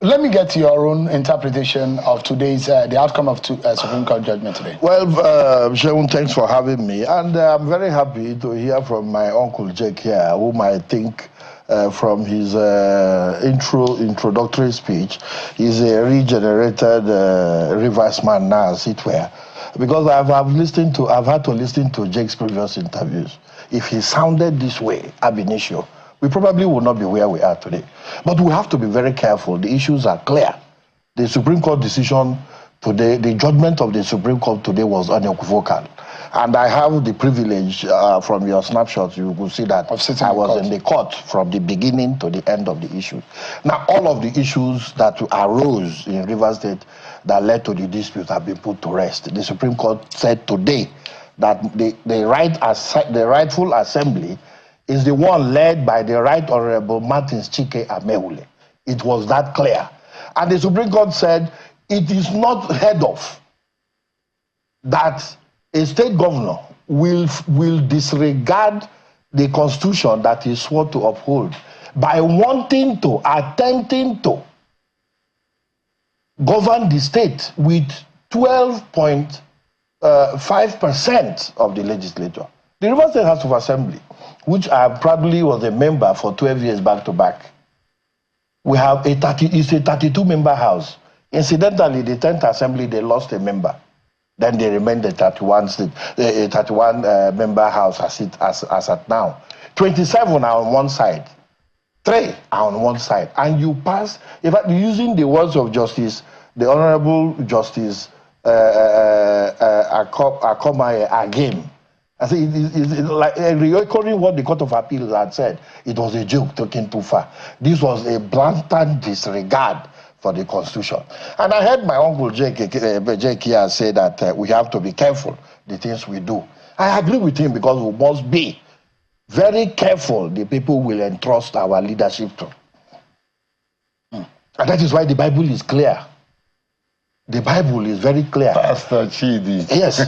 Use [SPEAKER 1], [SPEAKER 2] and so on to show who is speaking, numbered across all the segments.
[SPEAKER 1] Let me get your own interpretation of today's, the outcome of Supreme Court judgment today.
[SPEAKER 2] Well, Shegun, thanks for having me. And I'm very happy to hear from my Uncle Jake here, whom I think from his introductory speech, he's a regenerated Rivers man now, as it were. Because I've had to listen to Jake's previous interviews. If he sounded this way ab initio, we probably would not be where we are today. But we have to be very careful. The issues are clear. The Supreme Court decision today, the judgment of the Supreme Court today was unequivocal. And I have the privilege, from your snapshots, you will see that I was in the court from the beginning to the end of the issue. Now, all of the issues that arose in Rivers State that led to the dispute have been put to rest. The Supreme Court said today that the rightful assembly is the one led by the Right Honorable Martins Chike Ameule. It was that clear. And the Supreme Court said it is not heard of that a state governor will disregard the constitution that he swore to uphold by attempting to govern the state with 12.5% of the legislature. The Rivers State House of Assembly, which I proudly was a member for 12 years back to back, it's a 32-member house. Incidentally, the 10th Assembly, they lost a member. Then they remained a 31-member house as at now. 27 are on one side. 3 are on one side. And you pass, in fact, using the words of Justice, the Honorable Justice Akomaye again, I think it's like recalling what the Court of Appeal had said. It was a joke taken too far. This was a blatant disregard for the Constitution. And I heard my Uncle Jake here say that we have to be careful the things we do. I agree with him because we must be very careful the people will entrust our leadership to. And that is why the Bible is clear. The Bible is very clear.
[SPEAKER 3] Pastor Chidi.
[SPEAKER 2] Yes,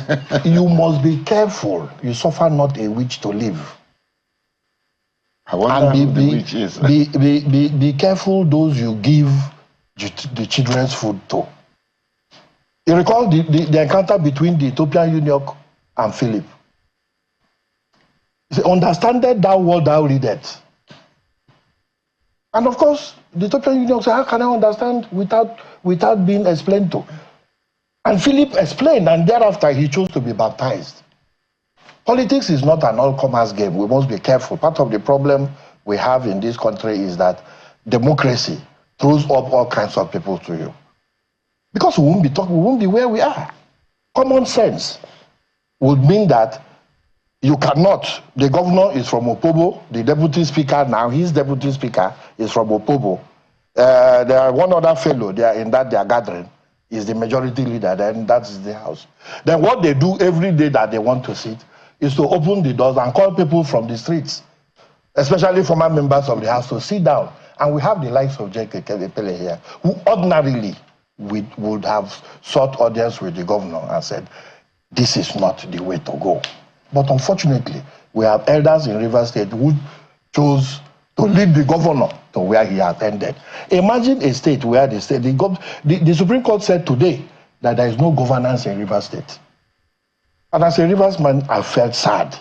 [SPEAKER 2] you must be careful. You suffer not a witch to live.
[SPEAKER 3] I wonder who the witch is.
[SPEAKER 2] Be careful those you give the children's food to. You recall the encounter between the Ethiopian eunuch and Philip. He said, "Understandest thou what thou readest?" And of course, the Ethiopian eunuch said, "How can I understand without being explained to?" And Philip explained, and thereafter he chose to be baptized. Politics is not an all-comers game. We must be careful. Part of the problem we have in this country is that democracy throws up all kinds of people to you. Because we won't be where we are. Common sense would mean that you cannot. The governor is from Opobo. The deputy speaker now, his deputy speaker is from Opobo. There are one other fellow there in that they are gathering is the majority leader. Then that's the house. Then what they do every day that they want to sit is to open the doors and call people from the streets, especially former members of the house, to sit down. And we have the likes of Jake Ekele here, who ordinarily would have sought audience with the governor and said, this is not the way to go. But unfortunately, we have elders in Rivers State who chose to lead the governor to where he attended. Imagine a state where the Supreme Court said today that there is no governance in Rivers State. And as a Rivers man, I felt sad.